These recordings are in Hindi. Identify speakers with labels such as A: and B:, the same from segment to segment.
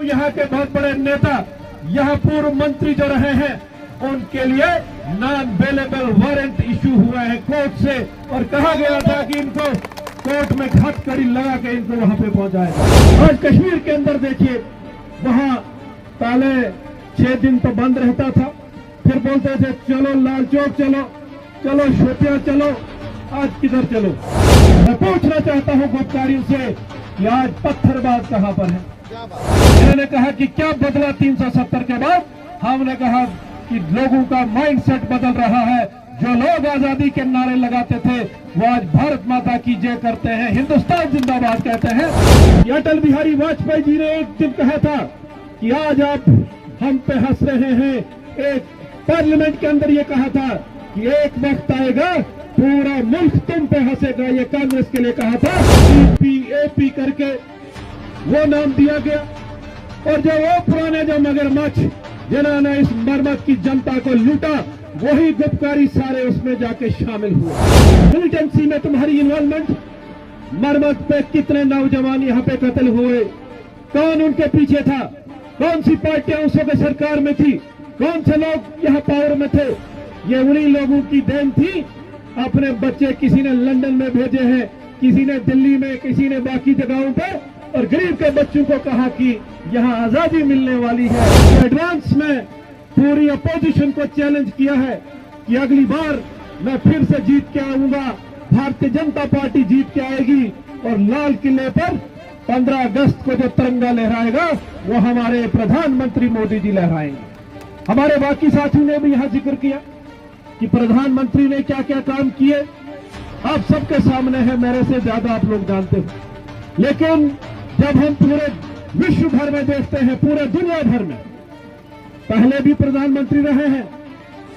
A: यहाँ के बहुत बड़े नेता, यहाँ पूर्व मंत्री जो रहे हैं, उनके लिए नॉन अवेलेबल वारंट इशू हुआ है कोर्ट से, और कहा गया था कि इनको कोर्ट में हथकड़ी लगा के इनको वहां पे पहुंचाएगा। आज कश्मीर के अंदर देखिए, वहां पहले 6 दिन तो बंद रहता था, फिर बोलते थे चलो लाल चौक चलो, चलो शोपियां चलो, आज किधर चलो। मैं पूछना चाहता हूं गुप्तकारियों से कि आज पत्थरबाज कहां पर है। इन्होंने कहा कि क्या बदला 370 के बाद। हमने कहा कि लोगों का माइंडसेट बदल रहा है। जो लोग आजादी के नारे लगाते थे वो आज भारत माता की जय करते हैं, हिंदुस्तान जिंदाबाद कहते हैं। अटल बिहारी वाजपेयी जी ने एक दिन कहा था कि आज आप हम पे हंस रहे हैं। एक पार्लियामेंट के अंदर ये कहा था कि एक वक्त आएगा पूरा मुल्क तुम पे हंसेगा। ये कांग्रेस के लिए कहा था। EPAP करके वो नाम दिया गया, और जो वो पुराने जो मगरमच्छ जिन्होंने इस मरमत की जनता को लूटा, वही गुप्तकारी सारे उसमें जाके शामिल हुए। मिलिटेंसी में तुम्हारी इन्वॉल्वमेंट, मरमत पे कितने नौजवान यहाँ पे कत्ल हुए, कौन उनके पीछे था, कौन सी पार्टियां उस वक्त सरकार में थी, कौन से लोग यहाँ पावर में थे। ये उन्हीं लोगों की देन थी। अपने बच्चे किसी ने लंदन में भेजे हैं, किसी ने दिल्ली में, किसी ने बाकी जगहों पर, और गरीब के बच्चों को कहा कि यहाँ आजादी मिलने वाली है। एडवांस में पूरी अपोजिशन को चैलेंज किया है कि अगली बार मैं फिर से जीत के आऊंगा, भारतीय जनता पार्टी जीत के आएगी, और लाल किले पर 15 अगस्त को जो तिरंगा लहराएगा वो हमारे प्रधानमंत्री मोदी जी लहराएंगे। हमारे बाकी साथियों ने भी यहाँ जिक्र किया कि प्रधानमंत्री ने क्या क्या काम किए। आप सबके सामने है, मेरे से ज्यादा आप लोग जानते हो। लेकिन जब हम पूरे विश्व भर में देखते हैं, पूरे दुनिया भर में, पहले भी प्रधानमंत्री रहे हैं,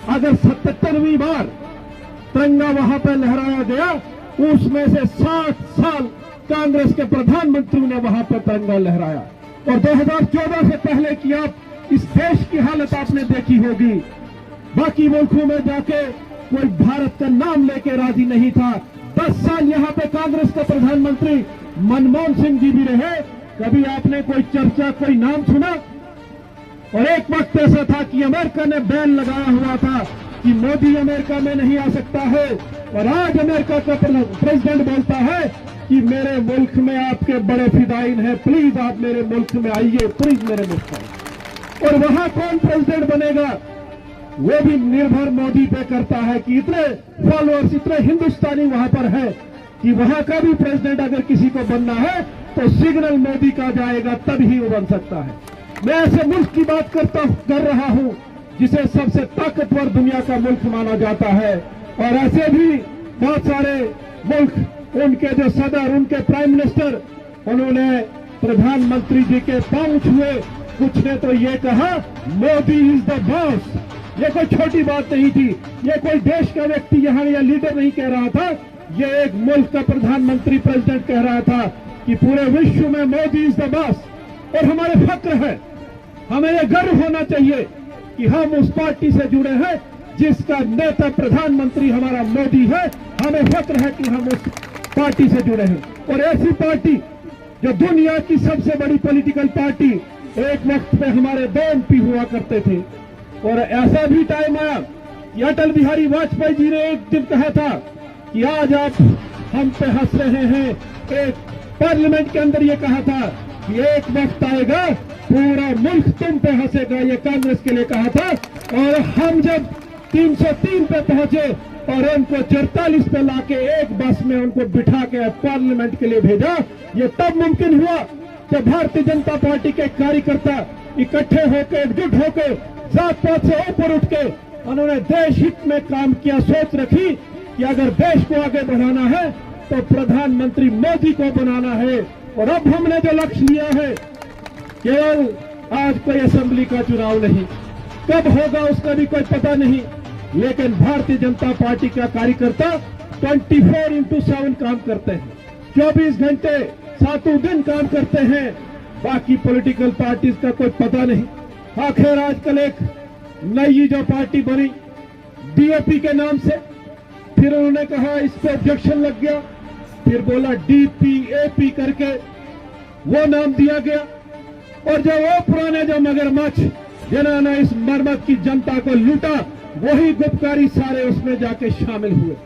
A: अगर 77वीं बार तिरंगा वहां पर लहराया गया, उसमें से 60 साल कांग्रेस के प्रधानमंत्री ने वहां पर तिरंगा लहराया। और 2014 से पहले की आप इस देश की हालत आपने देखी होगी। बाकी मुल्कों में जाके कोई भारत का नाम लेके राजी नहीं था। 10 साल यहाँ पे कांग्रेस का प्रधानमंत्री मनमोहन सिंह जी भी रहे, कभी आपने कोई चर्चा, कोई नाम सुना? और एक वक्त ऐसा था कि अमेरिका ने बैन लगाया हुआ था कि मोदी अमेरिका में नहीं आ सकता है, और आज अमेरिका का प्रेसिडेंट बोलता है कि मेरे मुल्क में आपके बड़े फिदाइन हैं, प्लीज आप मेरे मुल्क में आइए, प्लीज मेरे मुल्क में आइए। और वहां कौन प्रेसिडेंट बनेगा वो भी निर्भर मोदी पे करता है कि इतने फॉलोअर्स, इतने हिंदुस्तानी वहां पर है कि वहां का भी प्रेसिडेंट अगर किसी को बनना है तो सिग्नल मोदी का जाएगा, तभी वो बन सकता है। मैं ऐसे मुल्क की बात कर रहा हूं जिसे सबसे ताकतवर दुनिया का मुल्क माना जाता है, और ऐसे भी बहुत सारे मुल्क, उनके जो सदर, उनके प्राइम मिनिस्टर, उन्होंने प्रधानमंत्री जी के पांव छुए। कुछ ने तो ये कहा मोदी इज द बॉस। ये कोई छोटी बात नहीं थी, ये कोई देश का व्यक्ति यहाँ या लीडर नहीं कह रहा था, ये एक मुल्क का प्रधानमंत्री, प्रेसिडेंट कह रहा था कि पूरे विश्व में मोदी इज द बॉस। और हमारे फक्र है, हमें यह गर्व होना चाहिए कि हम उस पार्टी से जुड़े हैं जिसका नेता प्रधानमंत्री हमारा मोदी है। हमें फक्र है कि हम उस पार्टी से जुड़े हैं। और ऐसी पार्टी जो दुनिया की सबसे बड़ी पॉलिटिकल पार्टी, एक वक्त पे हमारे 2 MP हुआ करते थे। और ऐसा भी टाइम आया कि अटल बिहारी वाजपेयी जी ने एक दिन कहा था कि आज आप हम पे हंस रहे हैं। एक पार्लियामेंट के अंदर ये कहा था कि एक वक्त आएगा पूरा मुल्क तुम पे हंसेगा। ये कांग्रेस के लिए कहा था। और हम जब 303 पे पहुंचे और उनको 44 पे लाके एक बस में उनको बिठा के पार्लियामेंट के लिए भेजा, ये तब मुमकिन हुआ जब भारतीय जनता पार्टी के कार्यकर्ता इकट्ठे होकर, एकजुट होकर, जात पात से ऊपर उठ के उन्होंने देश हित में काम किया। सोच रखी कि अगर देश को आगे बढ़ाना है तो प्रधानमंत्री मोदी को बनाना है। और अब हमने जो लक्ष्य लिया है, केवल आज कोई असेंबली का चुनाव नहीं, कब होगा उसका भी कोई पता नहीं, लेकिन भारतीय जनता पार्टी का कार्यकर्ता 24/7 काम करते हैं, 24 घंटे 7 दिन काम करते हैं। बाकी पॉलिटिकल पार्टीज का कोई पता नहीं। आखिर आजकल एक नई जो पार्टी बनी DAP के नाम से, फिर उन्होंने कहा इस पे ऑब्जेक्शन लग गया, फिर बोला DPAP करके वो नाम दिया गया। और जो वो पुराने जो मगरमच्छ जिन्होंने इस मरमत की जनता को लूटा, वही गुपकारी सारे उसमें जाके शामिल हुए।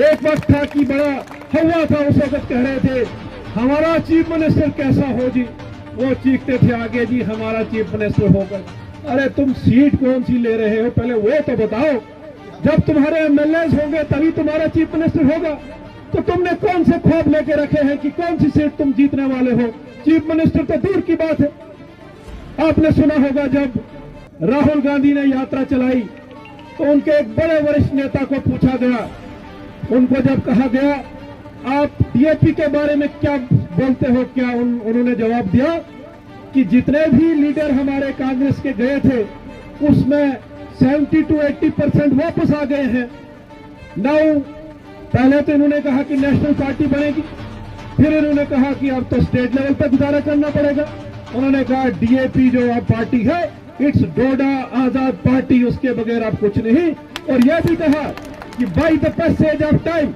A: एक वक्त था कि बड़ा हवा था, उस वक्त कह रहे थे हमारा चीफ मिनिस्टर कैसा हो जी, वो चीखते थे आगे जी हमारा चीफ मिनिस्टर होगा। अरे तुम सीट कौन सी ले रहे हो, पहले वो तो बताओ। जब तुम्हारे एमएलए होंगे तभी तुम्हारा चीफ मिनिस्टर होगा। तो तुमने कौन से ख्वाब लेके रखे हैं कि कौन सी सीट तुम जीतने वाले हो? चीफ मिनिस्टर तो दूर की बात है। आपने सुना होगा जब राहुल गांधी ने यात्रा चलाई तो उनके एक बड़े वरिष्ठ नेता को पूछा गया, उनको जब कहा गया आप डीएपी के बारे में क्या बोलते हो, क्या उन्होंने जवाब दिया कि जितने भी लीडर हमारे कांग्रेस के गए थे उसमें 70 to 80% वापस आ गए हैं। नाउ पहले तो इन्होंने कहा कि नेशनल पार्टी बनेगी, फिर इन्होंने कहा कि अब तो स्टेट लेवल पर गुजारा करना पड़ेगा। उन्होंने कहा डीएपी जो अब पार्टी है इट्स डोडा आजाद पार्टी, उसके बगैर अब कुछ नहीं। और यह भी कहा कि by the passage of time,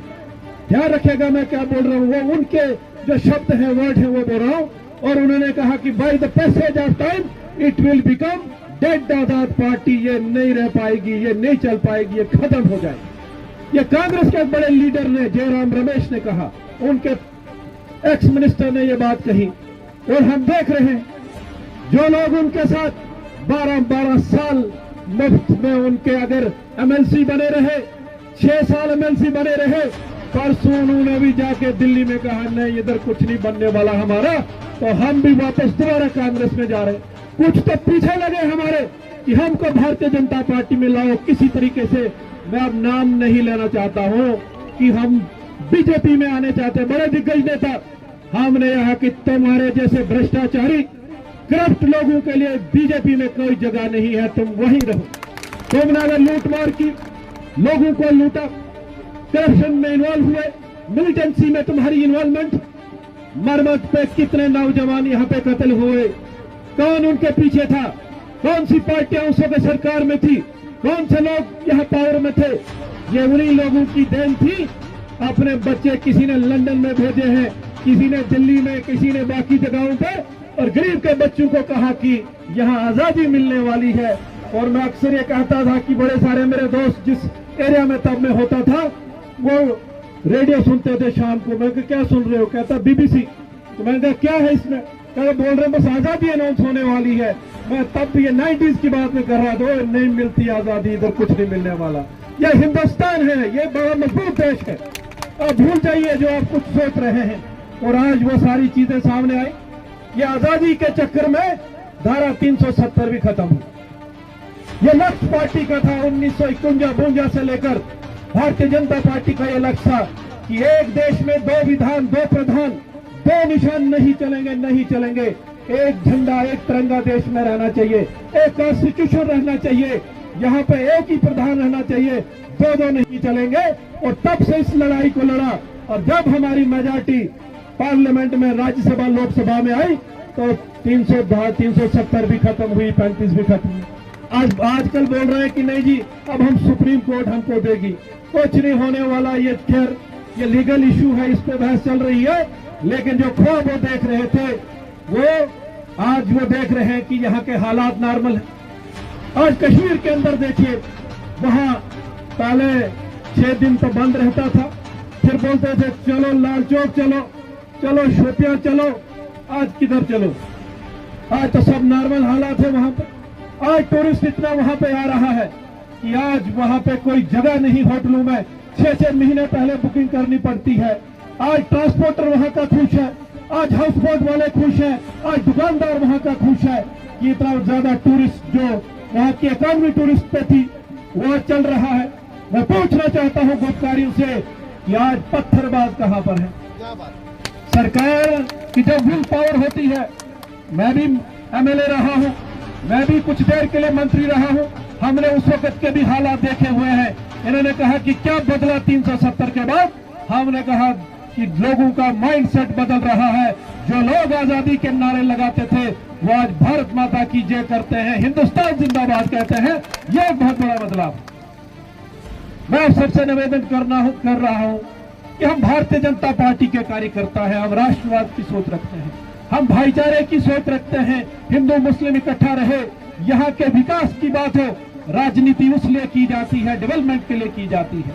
A: ध्यान रखेगा मैं क्या बोल रहा हूं, वो उनके जो शब्द हैं वर्ड हैं वो बोल रहा हूं। और उन्होंने कहा कि by the passage of time it will become dead Azad party, ये नहीं रह पाएगी, ये नहीं चल पाएगी, ये खत्म हो जाएगी। ये कांग्रेस के बड़े लीडर ने जयराम रमेश ने कहा, उनके एक्स मिनिस्टर ने ये बात कही। और हम देख रहे हैं जो लोग उनके साथ 12-12 साल मुफ्त में उनके अगर एमएलसी बने रहे, 6 साल एमएलसी बने रहे, परसों उन्होंने भी जाके दिल्ली में कहा नहीं इधर कुछ नहीं बनने वाला हमारा, तो हम भी वापस दोबारा कांग्रेस में जा रहे। कुछ तो पीछे लगे हमारे कि हमको भारतीय जनता पार्टी में लाओ किसी तरीके से। मैं अब नाम नहीं लेना चाहता हूं कि हम बीजेपी में आने चाहते, बड़े दिग्गज नेता। हमने यहां कि तुम्हारे जैसे भ्रष्टाचारी करप्ट लोगों के लिए बीजेपी में कोई जगह नहीं है, तुम वहीं रहो। तुमने अगर लूट मार की, लोगों को लूटा, करप्शन में इन्वॉल्व हुए, मिलिटेंसी में तुम्हारी इन्वॉल्वमेंट, मरमत पे कितने नौजवान यहां पे कत्ल हुए, कौन उनके पीछे था, कौन सी पार्टियां उस वक्त सरकार में थी, कौन से लोग यहां पावर में थे? ये उन्हीं लोगों की देन थी। अपने बच्चे किसी ने लंदन में भेजे हैं, किसी ने दिल्ली में, किसी ने बाकी जगहों पे, और गरीब के बच्चों को कहा कि यहां आजादी मिलने वाली है। और मैं अक्सर ये कहता था कि बड़े सारे मेरे दोस्त जिस एरिया में तब में होता था वो रेडियो सुनते थे शाम को। मैं क्या सुन रहे हो? कहता बीबीसी। तो मैंने कहा क्या है इसमें? कहता बोल रहे बस आजादी अनाउंस होने वाली है। मैं तब ये 90s की बात में कर रहा था, नहीं मिलती आजादी, इधर कुछ नहीं मिलने वाला। यह हिंदुस्तान है, ये बड़ा मजबूत देश है। आप भूल जाइए जो आप कुछ सोच रहे हैं। और आज वो सारी चीजें सामने आई। ये आजादी के चक्कर में धारा 370 भी खत्म हुई। ये लक्ष्य पार्टी का था 1951-52 से लेकर भारतीय जनता पार्टी का ये लक्ष्य था कि एक देश में 2 विधान, 2 प्रधान, 2 निशान नहीं चलेंगे, नहीं चलेंगे। एक झंडा, एक तिरंगा देश में रहना चाहिए, एक कॉन्स्टिट्यूशन रहना चाहिए, यहाँ पे एक ही प्रधान रहना चाहिए, 2 नहीं चलेंगे। और तब से इस लड़ाई को लड़ा। और जब हमारी मेजॉरिटी पार्लियामेंट में, राज्यसभा, लोकसभा में आई तो 370 भी खत्म हुई, 35 भी खत्म हुई। आजकल बोल रहे हैं कि नहीं जी अब हम सुप्रीम कोर्ट हमको देगी, कुछ नहीं होने वाला। ये खैर ये लीगल इशू है, इस पे बहस चल रही है। लेकिन जो ख्वाब वो देख रहे थे वो आज वो देख रहे हैं कि यहाँ के हालात नॉर्मल है। आज कश्मीर के अंदर देखिए, वहां पहले 6 दिन तो बंद रहता था, फिर बोलते थे चलो लाल चौक चलो, चलो शोपियां चलो, आज किधर चलो? आज तो सब नॉर्मल हालात है वहां पर। आज टूरिस्ट इतना वहां पे आ रहा है कि आज वहां पे कोई जगह नहीं होटलों में, 6-6 महीने पहले बुकिंग करनी पड़ती है। आज ट्रांसपोर्टर वहां का खुश है, आज हाउस बोट वाले खुश हैं, आज दुकानदार वहां का खुश है कि इतना ज्यादा टूरिस्ट जो वहां की इकोनॉमी टूरिस्ट पे थी वो चल रहा है। मैं पूछना चाहता हूं गुप्तकारियों से कि आज पत्थरबाज कहां पर है? सरकार की जो विल पावर होती है, मैं भी एमएलए रहा हूं, मैं भी कुछ देर के लिए मंत्री रहा हूं, हमने उस वक्त के भी हालात देखे हुए हैं। इन्होंने कहा कि क्या बदला 370 के बाद? हमने कहा कि लोगों का माइंडसेट बदल रहा है। जो लोग आजादी के नारे लगाते थे वो आज भारत माता की जय करते हैं, हिंदुस्तान जिंदाबाद कहते हैं। यह एक बहुत बड़ा बदलाव। मैं आप सबसे निवेदन कर रहा हूं कि हम भारतीय जनता पार्टी के कार्यकर्ता हैं, हम राष्ट्रवाद की सोच रखते हैं, हम भाईचारे की सोच रखते हैं, हिंदू मुस्लिम इकट्ठा रहे, यहाँ के विकास की बात हो, राजनीति उसलिए की जाती है, डेवलपमेंट के लिए की जाती है।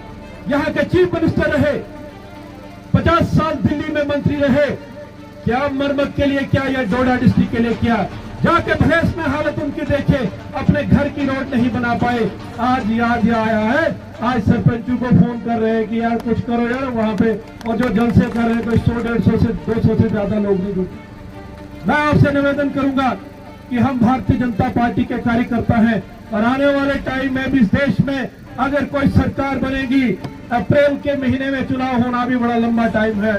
A: यहाँ के चीफ मिनिस्टर रहे, 50 साल दिल्ली में मंत्री रहे, क्या मरम्मत के लिए किया या डोडा डिस्ट्रिक्ट के लिए किया? जाके भैंस में हालत उनकी देखे, अपने घर की रोड नहीं बना पाए। आज याद आया है, आज सरपंचों को फोन कर रहे हैं कि यार कुछ करो यार वहां पे, और जो जलसे कर रहे हैं कोई 100-150 से 200 से ज्यादा लोग नहीं जुटे। मैं आपसे निवेदन करूंगा कि हम भारतीय जनता पार्टी के कार्यकर्ता हैं और आने वाले टाइम में भी इस देश में अगर कोई सरकार बनेगी, अप्रैल के महीने में चुनाव होना भी बड़ा लंबा टाइम है,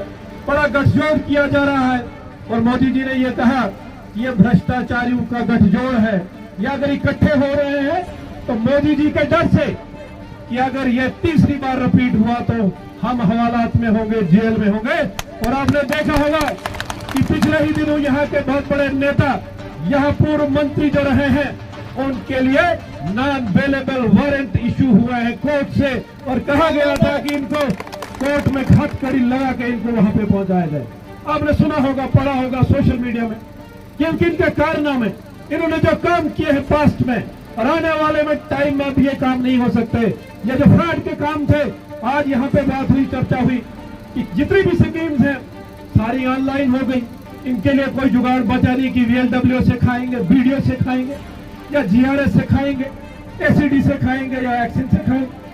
A: बड़ा गठजोड़ किया जा रहा है। और मोदी जी ने यह कहा कि ये भ्रष्टाचारियों का गठजोड़ है, या अगर इकट्ठे हो रहे हैं तो मोदी जी के डर से कि अगर ये तीसरी बार रिपीट हुआ तो हम हवालात में होंगे, जेल में होंगे। और आपने देखा होगा कि पिछले ही दिनों यहाँ के बहुत बड़े नेता, यहाँ पूर्व मंत्री जो रहे हैं, उनके लिए नॉन बेलेबल वारंट इशू हुआ है कोर्ट से, और कहा गया था कि इनको कोर्ट में हथकड़ी लगा के इनको वहां पे पहुंचाया जाए। आपने सुना होगा, पढ़ा होगा सोशल मीडिया में, क्योंकि इनके कारनामे, इन्होंने जो काम किए हैं पास्ट में और आने वाले में टाइम में भी ये काम नहीं हो सकते। ये जो फ्रॉड के काम थे, आज यहाँ पे बात हुई, चर्चा हुई कि जितनी भी स्कीम्स हैं सारी ऑनलाइन हो गई, इनके लिए कोई जुगाड़ बचा नहीं कि VLW से खाएंगे, BDO से खाएंगे, या GRS से खाएंगे, ACD से खाएंगे, या एक्सिस से खाएंगे।